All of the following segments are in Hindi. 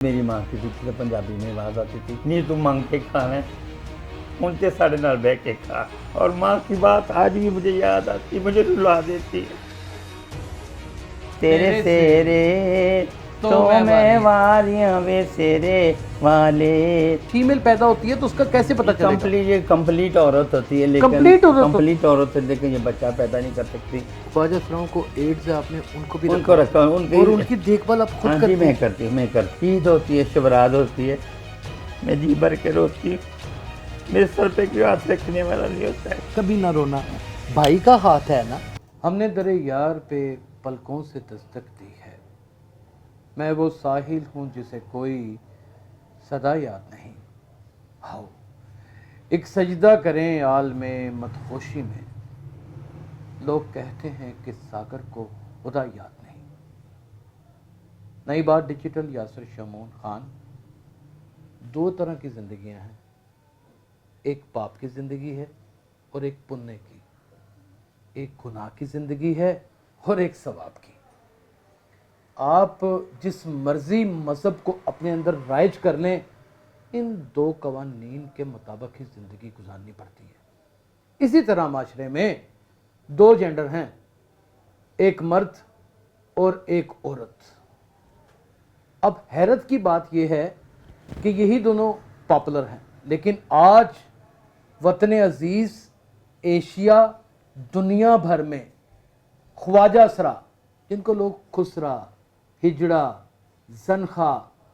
मेरी माँ की थी तो पंजाबी में आवाज़ आती थी, नहीं तू मांग के खाना है, उनके साढ़े नाल बह के खा। और माँ की बात आज भी मुझे याद आती, मुझे रुला देती है। तेरे सेरे तो मैं वारियां वे सेरे वाले। फीमेल पैदा होती है तो उसका कैसे पता चलेगा? ये कंप्लीट औरत होती है, लेकिन कंप्लीट औरत है, लेकिन ये बच्चा पैदा नहीं कर सकती। ख्वाजा सराओं को एड्स है, आपने उनको भी उनको रखा और उनकी देखभाल आप खुद करते हैं? मैं करती हूँ, ईद होती है, शबरात होती है, मैं जी भर के रोती हूँ। मेरे सर पे कोई हाथ रखने वाला नहीं होता है। कभी ना रोना, भाई का हाथ है ना। हमने दरे यार पे पलकों से दस्तक दी है, मैं वो साहिल हूँ जिसे कोई सदा याद नहीं। आओ एक सजदा करें आल में मतहोशी में, लोग कहते हैं कि सागर को खुदा याद नहीं। नई बात डिजिटल यासर शमून खान। दो तरह की जिंदगियां हैं, एक पाप की जिंदगी है और एक पुण्य की, एक गुनाह की जिंदगी है और एक सवाब की। आप जिस मर्जी मजहब को अपने अंदर राइज कर लें, इन दो कवानीन के मुताबिक ही जिंदगी गुजारनी पड़ती है। इसी तरह माशरे में दो जेंडर हैं, एक मर्द और एक औरत। अब हैरत की बात यह है कि यही दोनों पॉपुलर हैं, लेकिन आज वतन अजीज, एशिया, दुनिया भर में ख्वाजा सरा, जिनको लोग खुसरा, हिजड़ा, जनखा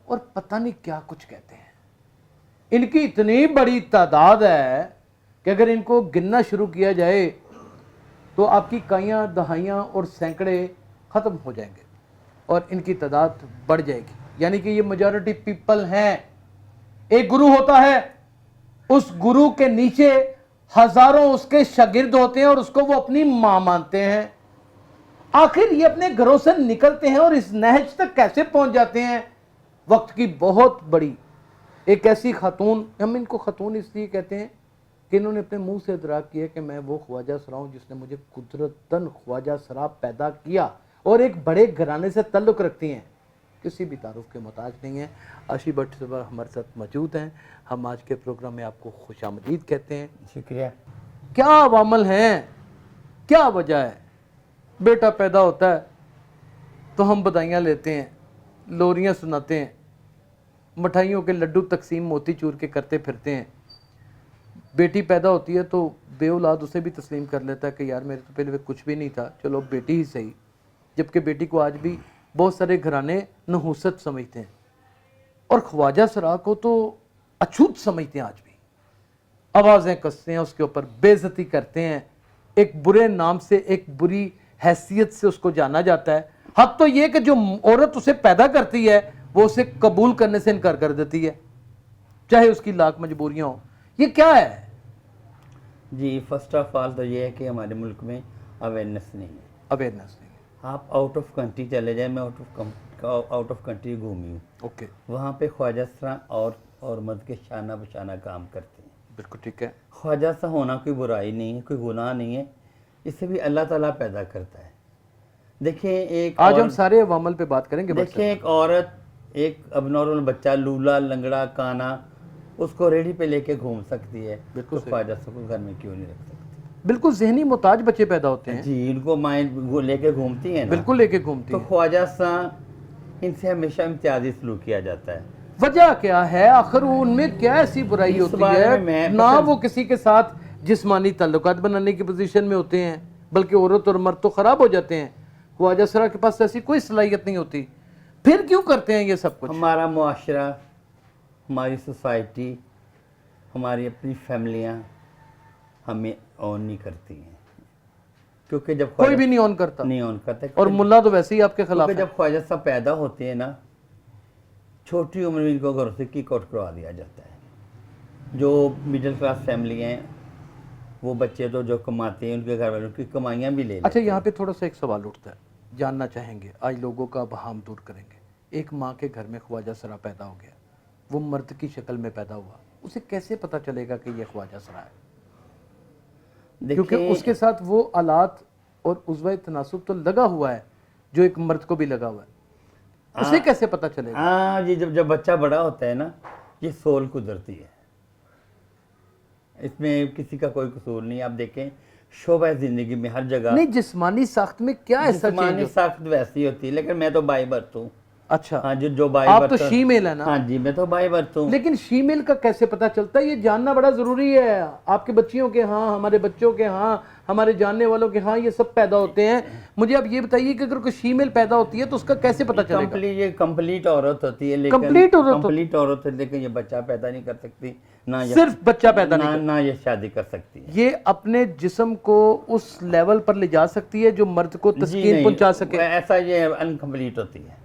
और पता नहीं क्या कुछ कहते हैं, इनकी इतनी बड़ी तादाद है कि अगर इनको गिनना शुरू किया जाए तो आपकी इकाइयाँ, दहाइयाँ और सैकड़े ख़त्म हो जाएंगे और इनकी तादाद बढ़ जाएगी। यानी कि ये मेजॉरिटी पीपल हैं। एक गुरु होता है, उस गुरु के नीचे हजारों उसके शागिर्द होते हैं और उसको वो अपनी मां मानते हैं। आखिर ये अपने घरों से निकलते हैं और इस नहज तक कैसे पहुंच जाते हैं? वक्त की बहुत बड़ी एक ऐसी खातून, हम इनको खातून इसलिए कहते हैं कि इन्होंने अपने मुंह से इदराक किया कि मैं वो ख्वाजा सरा हूं जिसने मुझे कुदरतन ख्वाजा सरा पैदा किया, और एक बड़े घराने से ताल्लुक़ रखती हैं, किसी भी तारुफ के मोहताज नहीं है। आशी भट्ट साहब हमारे साथ मौजूद हैं। हम आज के प्रोग्राम में आपको खुशामदीद कहते हैं। शुक्रिया। क्या अवामल हैं, क्या वजह है? बेटा पैदा होता है तो हम बधाइयाँ लेते हैं, लोरियाँ सुनाते हैं, मिठाइयों के लड्डू तकसीम मोती चूर के करते फिरते हैं। बेटी पैदा होती है तो बेऔलाद उसे भी तस्लीम कर लेता है कि यार मेरे तो पहले कुछ भी नहीं था, चलो बेटी ही सही। जबकि बेटी को आज भी बहुत सारे घराने नहूसत समझते हैं और ख्वाजा सरा को तो अछूत समझते हैं। आज भी आवाज़ें कसते हैं, उसके ऊपर बेइज्जती करते हैं, एक बुरे नाम से, एक बुरी हैसियत से उसको जाना जाता है। हद तो ये कि जो औरत उसे पैदा करती है वो उसे कबूल करने से इनकार कर देती है, चाहे उसकी लाख मजबूरियां हो। ये क्या है जी? फर्स्ट ऑफ ऑल तो ये है कि हमारे मुल्क में अवेयरनेस नहीं है। अवेयरनेस नहीं है। आप आउट ऑफ कंट्री चले जाए, मैं आउट ऑफ कंट्री घूमी हूँ। ओके, वहाँ पे ख्वाजा सरा और मर्द के शाना बशाना काम करते हैं। बिल्कुल ठीक है। ख्वाजा सा होना कोई बुराई नहीं है, कोई गुनाह नहीं है, इसे भी अल्लाह ताला पैदा करता है। देखिए एक आज हम सारे अवामल पे बात करेंगे। देखिए एक औरत, एक अबनॉर्मल बच्चा, लूला लंगड़ा काना, उसको रेडी पे लेके घूम सकती है, बिल्कुल तो ख्वाजा सा को घर में क्यों नहीं रख सकती? बिल्कुल जहनी मोहताज बच्चे पैदा होते हैं जी, इनको माइंड लेके घूमती है ना, बिल्कुल लेके घूमती तो हैं। ख्वाजा सा इनसे हमेशा इम्तियाजी सलूक किया जाता है। वजह क्या है? आखिर उनमें क्या ऐसी बुराई होती है? ना वो किसी के साथ जिस्मानी ताल्लुकात बनाने की पोजीशन में होते हैं, बल्कि औरत और मर्द तो खराब हो जाते हैं। ख्वाजा सरा के पास ऐसी कोई सलाहियत नहीं होती, फिर क्यों करते हैं ये सब कुछ? हमारा मुआशरा, हमारी सोसाइटी, हमारी अपनी फैमिलियाँ हमें ऑन नहीं करती हैं, क्योंकि जब कोई भी नहीं ऑन करता और मुल्ला तो वैसे ही आपके खिलाफ है। जब ख्वाजा साहब पैदा होते हैं ना, छोटी उम्र में इनको घरों से किक आउट करवा दिया जाता है। जो मिडिल क्लास फैमिली हैं, वो बच्चे तो जो कमाते हैं, उनके घर वालों की कमाइयाँ भी ले। अच्छा, यहाँ पे थोड़ा सा एक सवाल उठता है, जानना चाहेंगे, आज लोगों का बहाम दूर करेंगे। एक माँ के घर में ख्वाजा सरा पैदा हो गया, वो मर्द की शक्ल में पैदा हुआ, उसे कैसे पता चलेगा कि ये ख्वाजा सरा है? क्योंकि उसके साथ वो आलात और उज़्वा तनासुब तो लगा हुआ है जो एक मर्द को भी लगा हुआ है। उसे कैसे पता चलेगा? हाँ जी, जब जब बच्चा बड़ा होता है ना, ये सोल गुजरती है, इसमें किसी का कोई कसूर नहीं। आप देखें शोभा जिंदगी में हर जगह नहीं, जिस्मानी साख्त में क्या ऐसा जिस्मानी चेंज? साख्त वैसी होती है, लेकिन मैं तो बाई बर्थ हूँ। अच्छा, हाँ, जो बाई आप बर्थ तो शीमेल है ना? हाँ जी, मैं तो बाई बर्थ हूँ। लेकिन शीमेल का कैसे पता चलता है? ये जानना बड़ा जरूरी है। आपके बच्चियों के हाँ, हमारे बच्चों के हाँ, हमारे जानने वालों के हाँ, ये सब पैदा होते हैं। मुझे आप ये बताइए कि अगर कोई फीमेल पैदा होती है तो उसका कैसे पता चलेगा? ये कंप्लीट औरत होती है, लेकिन कंप्लीट औरत होती कंप्लीट औरत है, लेकिन ये बच्चा पैदा नहीं कर सकती, ना ये सिर्फ बच्चा पैदा नहीं ना ये शादी कर सकती है। ये अपने जिस्म को उस लेवल पर ले जा सकती है जो मर्द को जी तस्कीन नहीं, पहुंचा सके? ऐसा ये अनकम्प्लीट होती है।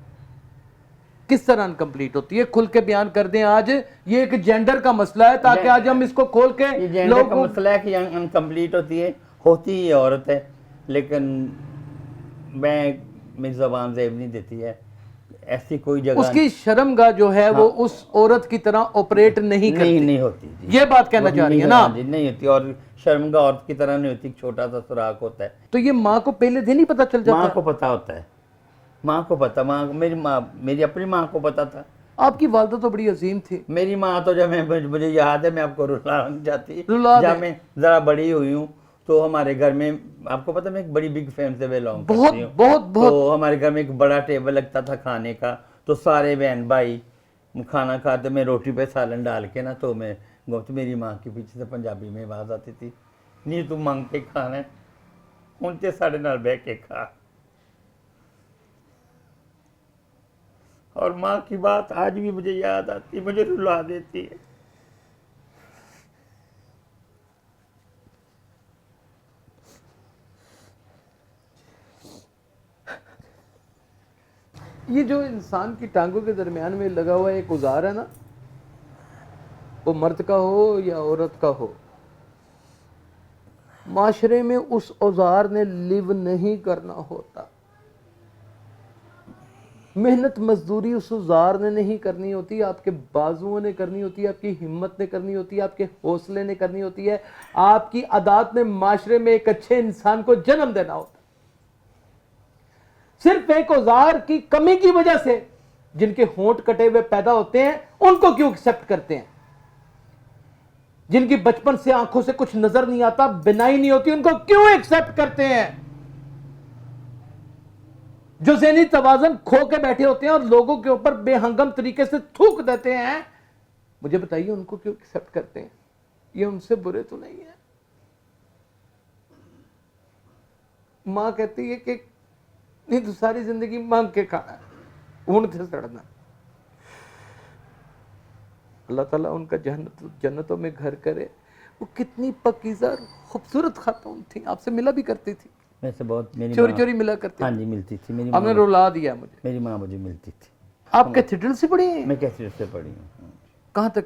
किस तरह अनकम्प्लीट होती है? खुल के बयान कर दें आज। ये एक जेंडर का मसला है, ताकि आज हम इसको खोल के ये जेंडर का मसला है कि अनकम्प्लीट होती ही औरत है, लेकिन मेरी ज़बान ज़ेब नहीं देती है, ऐसी कोई जगह उसकी शर्मगाह जो है वो उस औरत की तरह ऑपरेट नहीं करती। नहीं होती जी। ये बात कहना चाह रही है ना? जी नहीं होती, और शर्मगाह औरत की तरह नहीं होती, छोटा सा सुराख होता है। तो ये माँ को पहले दिन ही पता चल जाता माँ है? को पता होता है, माँ को पता, मेरी अपनी माँ को पता था। आपकी वालदा तो बड़ी अजीम थी। मेरी माँ तो जब मुझे याद है, मैं आपको रुलाना जाती, रुला दे। जब मैं ज़रा बड़ी हुई हूँ तो हमारे घर में, आपको पता, मैं एक बड़ी बिग फैमिली से बिलोंग बहुत करती हूँ। बहुत बहुत तो हमारे घर में एक बड़ा टेबल लगता था खाने का, तो सारे बहन भाई खाना खाते, मैं रोटी पे सालन डाल के ना, तो मैं तो मेरी माँ के पीछे से पंजाबी में आवाज़ आती थी, नहीं तू मांग के खाना है, उनके साढ़े नाल बह के खा। और माँ की बात आज भी मुझे याद आती है, मुझे रुला देती है। ये जो इंसान की टांगों के दरमियान में लगा हुआ एक औजार है ना, वो मर्द का हो या औरत का हो, माशरे में उस औजार ने लिव नहीं करना होता। मेहनत मजदूरी उस औजार ने नहीं करनी होती, आपके बाजुओं ने करनी होती है, आपकी हिम्मत ने करनी होती है, आपके हौसले ने करनी होती है, आपकी अदात ने माशरे में एक अच्छे इंसान को जन्म देना होता। सिर्फ एक औजार की कमी की वजह से जिनके होंठ कटे हुए पैदा होते हैं, उनको क्यों एक्सेप्ट करते हैं? जिनकी बचपन से आंखों से कुछ नजर नहीं आता, बिनाई नहीं होती, उनको क्यों एक्सेप्ट करते हैं? जो ज़हनी तवाज़ुन खो के बैठे होते हैं और लोगों के ऊपर बेहंगम तरीके से थूक देते हैं, मुझे बताइए उनको क्यों एक्सेप्ट करते हैं? ये उनसे बुरे तो नहीं है। मां कहती है कि नहीं तो सारी जिंदगी मांग के खाना, ऊँट से सड़ना। अल्लाह ताला उनका जन्नतों में घर करे। वो कितनी पकीज़ा खूबसूरत खातून थी, आपसे मिला भी करती थी, वैसे बहुत, मेरी चोरी माँ- चोरी मिला करती हाँ थी। जी, मिलती थी मेरी आपने रुला दिया मुझे। मेरी माँ मुझे मिलती थी। आप कैथेड्रल से पढ़ी हैं? मैं कैसे से पढ़ी हूँ? कहाँ तक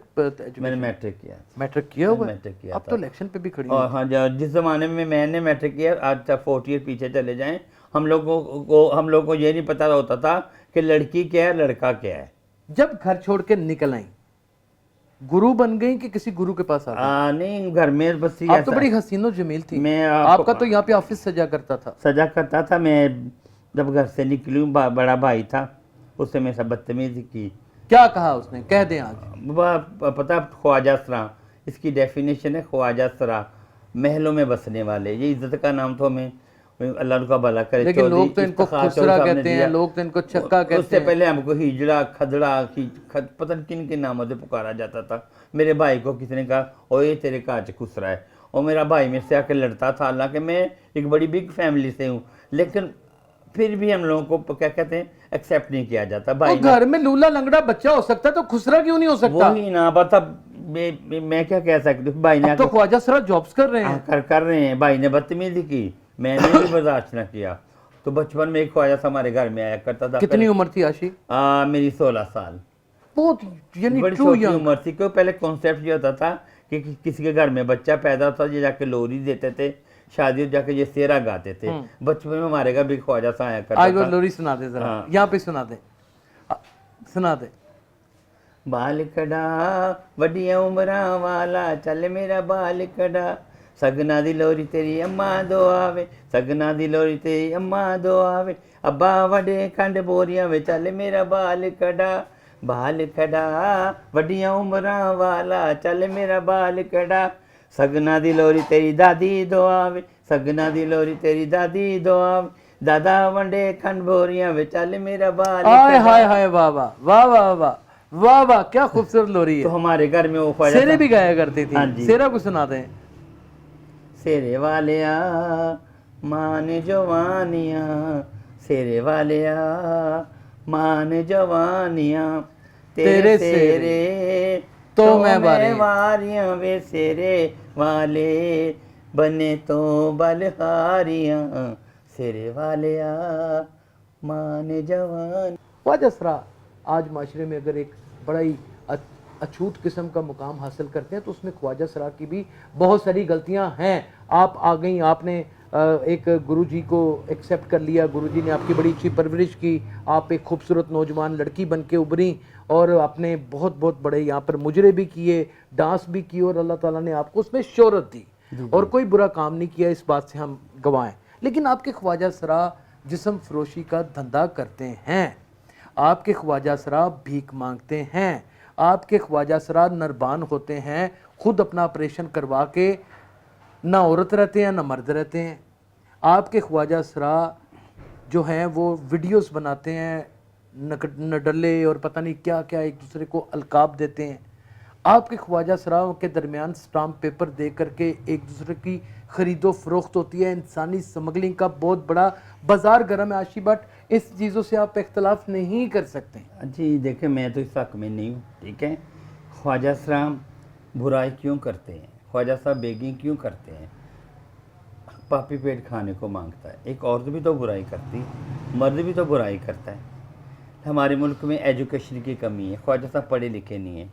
मैंने मैट्रिक किया। मैट्रिक किया हुआ है? मैट्रिक किया अब था। तो इलेक्शन पे भी खड़ी और हाँ, जिस ज़माने में मैंने मैट्रिक किया, आज तक 40 ईयर पीछे चले जाएं, हम लोगों को ये नहीं पता होता था कि लड़की क्या है, लड़का क्या है। जब घर छोड़ के निकल आई, गुरु बन गई कि किसी गुरु के पास आ गई? नहीं, घर में बस आप तो बड़ी हसीनो जमील थी। मैं आपका तो यहाँ पे ऑफिस सजा करता था। सजा करता था। मैं जब घर से निकली हूँ, बड़ा भाई था, उससे मैं सब बदतमीजी की। क्या कहा उसने? कह दें आज। पता, ख्वाजा सरा, इसकी डेफिनेशन है ख्वाजा सरा, महलों में बसने वाले। ये इज्जत का नाम तो हमें अल्लाह उनका भला करे। लेकिन लोग तो इनको खुसरा कहते हैं, लोग तो इनको छक्का कहते हैं। उससे पहले हमको हिजड़ा, खदड़ा, पता नहीं किन किन नामों से पुकारा जाता था। मेरे भाई को किसी ने कहा, ओए तेरे काज खुसरा है, और मेरा भाई मेरे से आकर लड़ता था। हालांकि मैं एक बड़ी बिग फैमिली से हूँ, लेकिन फिर भी हम लोगों को क्या कहते हैं, एक्सेप्ट नहीं किया जाता। भाई घर में लूला लंगड़ा बच्चा हो सकता है तो खुसरा क्यों नहीं हो सकता? वही ना बता, मैं क्या कह सकती हूँ। भाई ने तो ख्वाजा सरा जॉब्स कर रहे हैं। कर रहे हैं। भाई ने बदतमीजी की, मैंने भी बर्दाश्त न किया। तो बचपन में एक ख्वाजा हमारे घर में आया करता था। कितनी उम्र थी आशी? मेरी 16 साल। बहुत, यानी बड़ी ट्रू छोटी यंग। उम्र थी। क्यों, पहले कॉन्सेप्ट ये होता था कि किसी के घर में बच्चा पैदा होता, ये जाके लोरी देते थे, शादी जाके ये सेरा गाते थे। बचपन में हमारे घर भी ख्वाजा सा आया करता आज वो था। लोरी सुना दे जरा। हाँ। यहाँ पे सुना दे, सुना दे। बाल कड़ा वड्डिया उमरा वाला, चल मेरा बाल कड़ा, सगना दी लोरी तेरी अम्मा दो आवे, सगना दी लोरी तेरी अम्मा दो आवे, अब्बा वडे खंड बोरियां वे चल मेरा बाल कड़ा, बाल कड़ा वड्डियां उमरां वाला चल मेरा बाल कड़ा, सगना दी लोरी तेरी दादी दो आवे, सगना दी लोरी तेरी दादी दो आवे, दादा वंडे खंड बोरियां वे चल मेरा बाल हाय कड़ा। हाय हाय, वाह वाह वाह वाह वाह वाह वाह, क्या खूबसूरत लोरी तो है। हमारे घर में वो ख्वाजा शेरे भी गाया करती हाँ थी, जी। शेरा को सुनाते हैं। सेरे वालिया मान जवानियाँ, सेरे वालिया मान जवानियाँ, तेरे तेरे सेरे सेरे तो तो मैं मैं वारी। वारियाँ वे सेरे वाले बने तो बलहारियाँ, सेरे वालिया मान जवान। ख्वाजा सरा आज माशरे में अगर एक बड़ा ही अछूत किस्म का मुकाम हासिल करते हैं तो उसमें ख्वाजा सरा की भी बहुत सारी गलतियां हैं। आप आ गई, आपने एक गुरुजी को एक्सेप्ट कर लिया, गुरुजी ने आपकी बड़ी अच्छी परवरिश की, आप एक खूबसूरत नौजवान लड़की बन के उभरी और आपने बहुत बहुत बड़े यहाँ पर मुजरे भी किए, डांस भी किए और अल्लाह ताला ने आपको उसमें शोहरत दी और कोई बुरा काम नहीं किया, इस बात से हम गवाह हैं। लेकिन आपके ख्वाजा सरा जिस्म फरोशी का धंधा करते हैं, आपके ख्वाजा सरा भीख मांगते हैं, आपके ख्वाजा सरा नरबान होते हैं, खुद अपना ऑपरेशन करवा के ना औरत रहते हैं ना मर्द रहते हैं। आपके ख्वाजा सरा जो हैं वो वीडियोस बनाते हैं, नडल्ले और पता नहीं क्या क्या एक दूसरे को अलकाब देते हैं। आपके ख्वाजा सराओं के दरमियान स्टाम्प पेपर दे करके एक दूसरे की खरीदो फरोख्त होती है, इंसानी स्मगलिंग का बहुत बड़ा बाजार गर्म है। आशी भट्ट, इस चीज़ों से आप इख्तलाफ नहीं कर सकते। जी देखिए, मैं तो इस हक में नहीं हूँ, ठीक है। ख्वाजा सराम बुराई क्यों करते हैं, ख्वाजा साहब बेगी क्यों करते हैं, पापी पेट खाने को मांगता है। एक औरत भी तो बुराई करती है, मर्द भी तो बुराई करता है। हमारे मुल्क में एजुकेशन की कमी है, ख्वाजा साहब पढ़े लिखे नहीं हैं।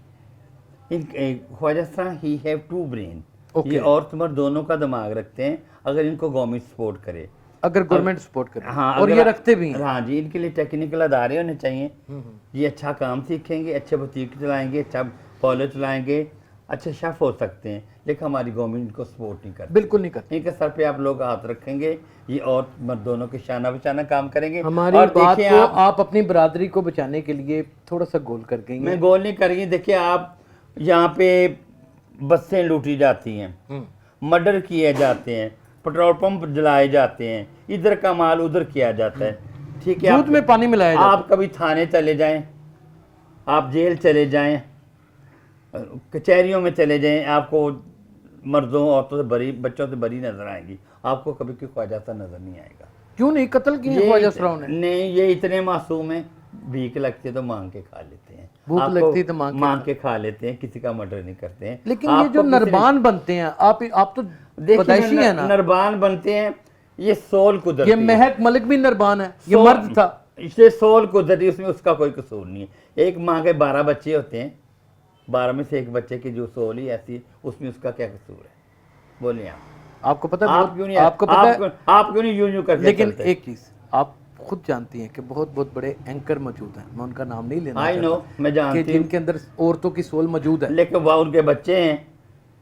Khwaja Sahab he have to brain, ये औरत मर्द दोनों का दिमाग रखते हैं अगर इनको गवर्नमेंट सपोर्ट करे, अगर गवर्नमेंट सपोर्ट करे। हाँ, और ये रखते भी हैं। हाँ जी, इनके लिए टेक्निकल अदारे होने चाहिए। ये अच्छा काम सीखेंगे, अच्छे बुटीक चलाएंगे, अच्छा पार्लर चलाएंगे, अच्छे शेफ हो सकते हैं, लेकिन हमारी गवर्नमेंट इनको सपोर्ट नहीं करती, बिल्कुल नहीं करते। इनके सर पे आप लोग हाथ रखेंगे, ये और मर्द दोनों के शाना बचाना काम करेंगे। हमारी और बात देखिए को आप अपनी बरादरी को बचाने के लिए थोड़ा सा गोल कर गई हैं। मैं गोल नहीं करेंगी। देखिए, आप यहाँ पे बसें लूटी जाती हैं, मर्डर किए जाते हैं, पेट्रोल पंप जलाए जाते हैं, इधर का माल उधर किया जाता है, ठीक है। दूध में पानी मिलाया जाता है। आप कभी थाने चले जाएं, आप जेल चले जाएं, कचहरियों में चले जाएं, आपको मर्दों औरतों से बरी, बच्चों से बरी नजर आएगी, आपको कभी कोई ख्वाजा सा नजर नहीं आएगा। क्यों नहीं कत्ल किए ख्वाजा सराओं ने? नहीं, ये इतने मासूम हैं, भीख लगती है तो मांग के खा लेते हैं, भूख आपको लगती है तो मांग के खा लेते हैं, किसी का मर्डर नहीं करते हैं। लेकिन ये आपको जो किसी ने- नरबान बनते हैं, आप तो पैदाइशी है ना। नरबान बनते हैं, ये सोल कुदरती ये है। महक मलिक भी नरबान है, ये सोल- मर्द था। इसलिए सोल कुदरती, उसमें उसका कोई कसूर नहीं है। एक माँ के 12 बच्चे होते हैं, 12 में से एक बच्चे की जो सोल ही ऐसी है, उसमें उसका क्या कसूर है, बोलिए आप। आपको पता है आप क्यों नहीं, आपको पता है, आप क्यों नहीं यूं करके लेकिन चलते? एक चीज आप खुद जानती हैं कि बहुत बहुत बड़े एंकर मौजूद हैं, मैं उनका नाम नहीं लेना आई नो, चाहता, मैं कि जानती हूँ, जिनके अंदर औरतों की सोल मौजूद है। लेकिन वह उनके बच्चे हैं।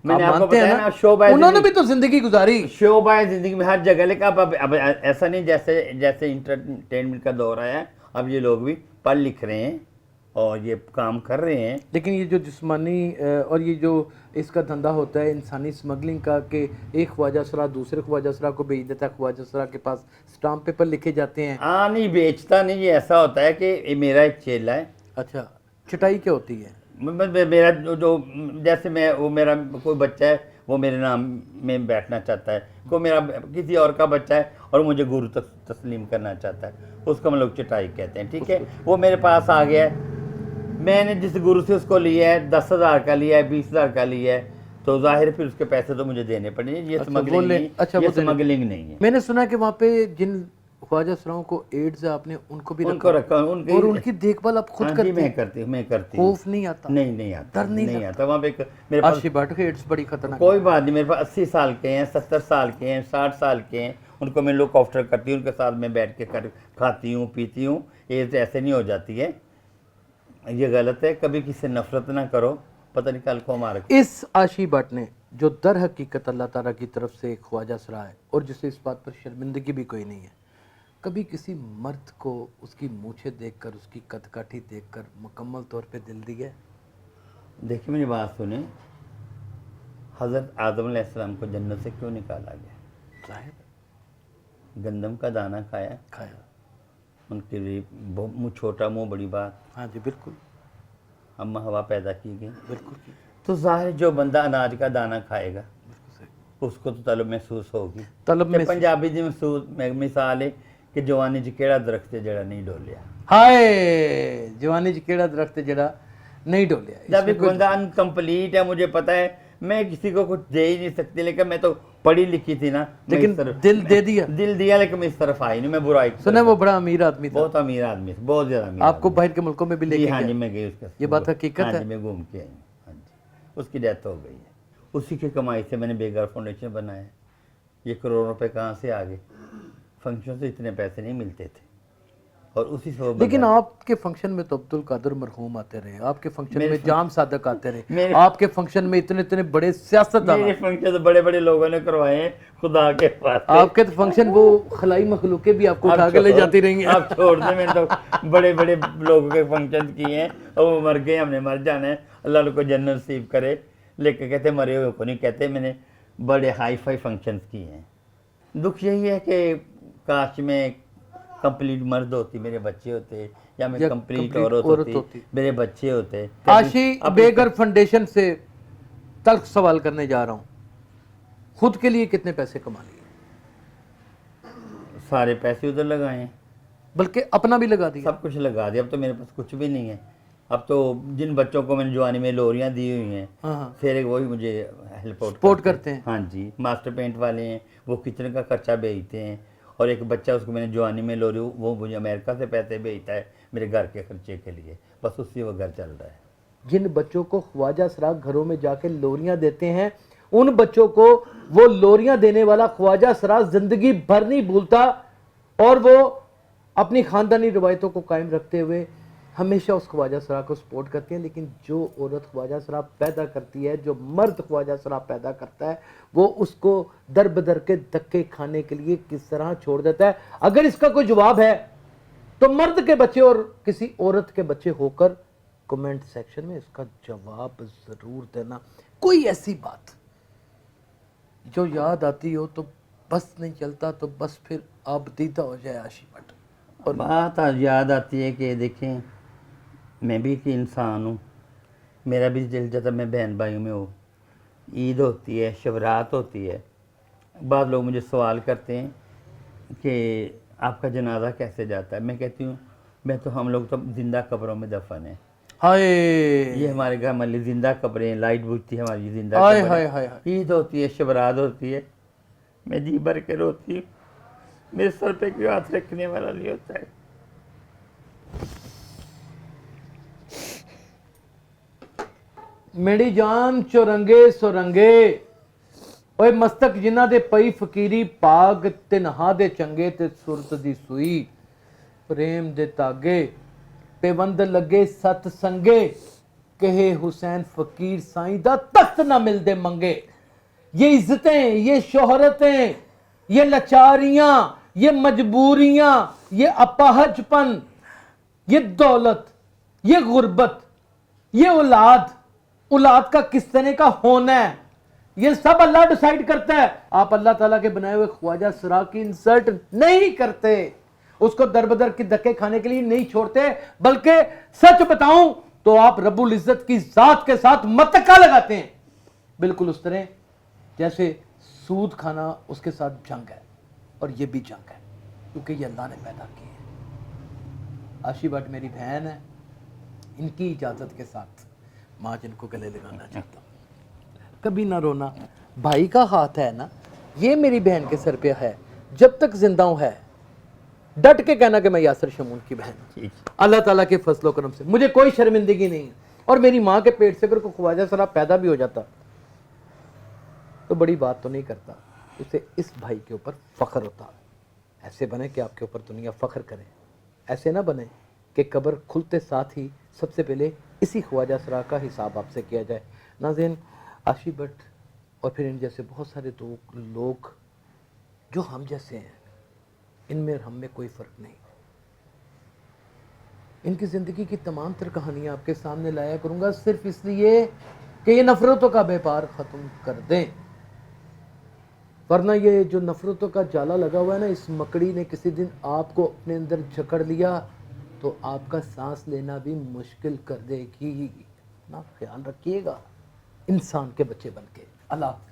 मैंने आप आपको मानते हैं बताया ना, ना, शो बाय उन्होंने भी तो जिंदगी गुजारी। शो बाय जिंदगी में हर जगह। लेकिन अब ऐसा नहीं जैसे जैसे इंटरटेनमेंट का दौर आया है, अब ये लोग भी पढ़ लिख रहे हैं और ये काम कर रहे हैं। लेकिन ये जो जिस्मानी और ये जो इसका धंधा होता है इंसानी स्मगलिंग का, कि एक ख्वाजा सरा दूसरे ख्वाजा सरा को भेज देता है, ख्वाजा सरा के पास स्टाम्प पेपर लिखे जाते हैं। हाँ, नहीं बेचता नहीं, ये ऐसा होता है कि ये मेरा एक चेला है। अच्छा, चटाई क्या होती है? मेरा जो जैसे मैं, वो मेरा कोई बच्चा है, वो मेरे नाम में बैठना चाहता है, कोई मेरा किसी और का बच्चा है और मुझे गुरु तस्लीम करना चाहता है, उसको हम लोग चटाई कहते हैं, ठीक है। वो मेरे पास आ गया है, मैंने जिस गुरु से उसको लिया है, 10,000 का लिया है, 20,000 का लिया है, तो जाहिर फिर उसके पैसे तो मुझे देने पड़ेंगे। ये स्मगलिंग नहीं, ये स्मगलिंग नहीं है। मैंने सुना कि वहाँ पे जिन ख्वाजा सराओं को एड्स है, आपने उनको भी उनको रखा, उनकी और उनकी देखभाल आप खुद हाँ जी, करते मैं हैं? करती हूँ, मैं करती हूँ। खौफ नहीं आता? नहीं आता, डर नहीं नहीं लगता? आता। वहाँ पे मेरे पास आशी भट्ट के एड्स बड़ी खतरनाक। कोई बात नहीं, मेरे पास 80 साल के हैं, 70 साल के हैं, 60 साल के हैं, उनको मैं लुक आफ्टर करती हूँ, उनके साथ मैं बैठ के खाती हूँ, पीती हूँ। एज ऐसे नहीं हो जाती है, ये गलत है। कभी किसी से नफरत ना करो, पता नहीं कल को हमारा। इस आशी भट्ट ने जो दर हकीकत अल्लाह ताला की तरफ से एक ख्वाजा सरा है और जिसे इस बात पर शर्मिंदगी भी कोई नहीं है, कभी किसी मर्द को उसकी मूछें देखकर, उसकी कदकाठी देखकर मुकम्मल तौर पे दिल दिया है? देखिए मेरी बात सुने, हज़रत आदम अलैहिस्सलाम को जन्नत से क्यों निकाला गया? जाहिर गंदम का दाना खाया, खाया। उनके लिए मुँह छोटा मुँह बड़ी बात, हाँ जी, बिल्कुल अम्मा हवा पैदा की गई। बिल्कुल तो जाहिर जो बंदा अनाज का दाना खाएगा बिल्कुल सही। उसको तो तलब महसूस होगी। तलब ते में पंजाबी दी महसूस मिसाल है कि जवानी च केड़ा दरख्त है जड़ा नहीं डोलिया। हाय जवानी च केड़ा दरख्त है जड़ा नहीं डोलिया। जब एक बंदा अनकम्प्लीट है, मुझे पता है मैं किसी को कुछ दे ही नहीं सकती, लेकिन मैं तो पढ़ी लिखी थी ना, मैं लेकिन इस तरफ दिल दे दिया। दिल दिया, लेकिन मैं इस तरफ आई नहीं, मैं बुराई की सुने तरफ। वो बड़ा अमीर आदमी था, बहुत अमीर आदमी था, बहुत ज्यादा अमीर आपको आदमी। बाहर के मुल्कों में भी जी लेके हाँ जी, गया। मैं गई उसके ये बात हकीकत हाँ है? जी, मैं घूम के आई हूँ। हाँ जी, उसकी डेथ हो गई है। उसी की कमाई से मैंने बेघर फाउंडेशन बनाया। ये करोड़ों रुपए कहाँ से आ गए? फंक्शन से इतने पैसे नहीं मिलते थे, और उसी से वो लेकिन बंदा- आपके फंक्शन में तो अब्दुल कादिर मरहूम आते रहे, आपके फंक्शन मेरे में जाम सादक आते रहे, मेरे- आपके फंक्शन में इतने इतने बड़े सियासतदान। मेरे फंक्शन तो बड़े बड़े लोगों ने करवाए हैं, खुदा के पास। आपके तो फंक्शन वो खलाई मखलूकें भी आपको उठा के ले जाती रही हैं। आप छोड़ दे, मैंने तो बड़े बड़े लोगों के फंक्शन किए हैं और वो मर गए, हमने मर जाना है, अल्लाह उनको जन्नत नसीब करे। लेके कहते मरे हुए को नहीं कहते, मैंने बड़े हाई फाई फंक्शन किए हैं। दुख यही है कि काश में कंप्लीट मर्द होती, मेरे बच्चे होते, या मैं या कंप्लीट complete औरत औरत होती, होती। मेरे बच्चे होते। आशी अब बेगर फाउंडेशन से तल्ख सवाल करने जा रहा हूँ, खुद के लिए कितने पैसे कमा लिए? सारे पैसे उधर लगाए हैं, बल्कि अपना भी लगा दिया। सब कुछ लगा दिया। अब तो मेरे पास कुछ भी नहीं है। अब तो जिन बच्चों को मैंने जवानी में लोरियां दी हुई हैं, हाँ हाँ, फिर वही मुझे हेल्प आउट सपोर्ट करते हैं। हाँ जी, मास्टर पेंट वाले हैं, वो किचन का खर्चा भेजते हैं। और एक बच्चा, उसको मैंने जवानी में लोरी, वो मुझे अमेरिका से पैसे भेजता है मेरे घर के खर्चे के लिए, बस उससे वो घर चल रहा है। जिन बच्चों को ख्वाजा सरा घरों में जाके लोरियां देते हैं, उन बच्चों को वो लोरियां देने वाला ख्वाजा सरा जिंदगी भर नहीं भूलता, और वो अपनी खानदानी रवायतों को कायम रखते हुए हमेशा उस ख्वाजा सरा को सपोर्ट करते हैं। लेकिन जो औरत ख्वाजा सरा पैदा करती है, जो मर्द ख्वाजा सरा पैदा करता है, वो उसको दर बदर के धक्के खाने के लिए किस तरह छोड़ देता है। अगर इसका कोई जवाब है तो मर्द के बच्चे और किसी औरत के बच्चे होकर कमेंट सेक्शन में इसका जवाब जरूर देना। कोई ऐसी बात जो याद आती हो तो बस नहीं चलता तो बस फिर आप दीदा हो जाए आशी भट्ट। और बात आज याद आती है कि देखें, मैं भी एक इंसान हूँ, मेरा भी दिल जब मैं बहन भाइयों में हो, ईद होती है, शबरात होती है, बाद लोग मुझे सवाल करते हैं कि आपका जनाजा कैसे जाता है। मैं कहती हूँ मैं तो, हम लोग तो जिंदा कब्रों में दफन है। हाय ये हमारे घर हमारी जिंदा कब्रें, लाइट बुझती है हमारी जिंदा हाय कब्रें। हाय हाय हाय। ईद होती है, शबरात होती है, मैं जी भर के रोती हूँ, मेरे सर पे कोई हाथ रखने वाला नहीं होता है। मेरी जान चुरंगे सुरंगे, ओए मस्तक जिन्हां दे पई फकीरी, पाग ते नहा दे चंगे ते सुरत दी सुई, प्रेम दे तागे पेवंद लगे सत संगे, कहे हुसैन फकीर साईं दा तख्त ना मिलदे मंगे। ये इज्जतें, ये शोहरतें, ये लाचारियां, ये मजबूरियां, ये अपाहजपन, ये दौलत, ये गुर्बत, ये औलाद, औलाद का किस तरह का होना है, ये सब अल्लाह डिसाइड करता है। आप अल्लाह ताला के बनाए हुए ख्वाजा सरा की इंसल्ट नहीं करते, उसको दरबदर की धक्के खाने के लिए नहीं छोड़ते, बल्कि सच बताऊं तो आप रब्बुल इज्जत की जात के साथ मतका लगाते हैं। बिल्कुल उस तरह जैसे सूद खाना उसके साथ जंग है, और ये भी जंग है क्योंकि ये अल्लाह ने पैदा की है। आशी भट्ट मेरी बहन है, इनकी इजाजत के साथ माँ जिनको गले लगाना चाहता हूँ। कभी ना रोना, भाई का हाथ है ना, ये मेरी बहन के सर पे है, जब तक जिंदा हूं है डट के कहना कि मैं यासर शमून की बहन हूं। ठीक। अल्लाह ताला के फजलो करम से मुझे कोई शर्मिंदगी नहीं है। और मेरी माँ के पेट से अगर कोई ख्वाजा सरा पैदा भी हो जाता तो बड़ी बात तो नहीं करता, उसे इस भाई के ऊपर फख्र होता। ऐसे बने कि आपके ऊपर दुनिया फख्र करे, ऐसे ना बने कि कब्र खुलते साथ ही सबसे पहले इसी ख्वाजा सरा का हिसाब आपसे किया जाए। नाज़रीन, आशी भट्ट और फिर इन जैसे बहुत सारे लोग जो हम जैसे हैं, इनमें और हम में कोई फ़र्क नहीं। इनकी ज़िंदगी की तमाम तर कहानियाँ आपके सामने लाया करूँगा सिर्फ इसलिए कि ये नफ़रतों का व्यापार ख़त्म कर दें। वरना ये जो नफ़रतों का जाला लगा हुआ है ना, इस मकड़ी ने किसी दिन आपको अपने अंदर जकड़ लिया तो आपका सांस लेना भी मुश्किल कर देगी। ना ख्याल रखिएगा इंसान के बच्चे बन के। अल्लाह हाफ़िज़।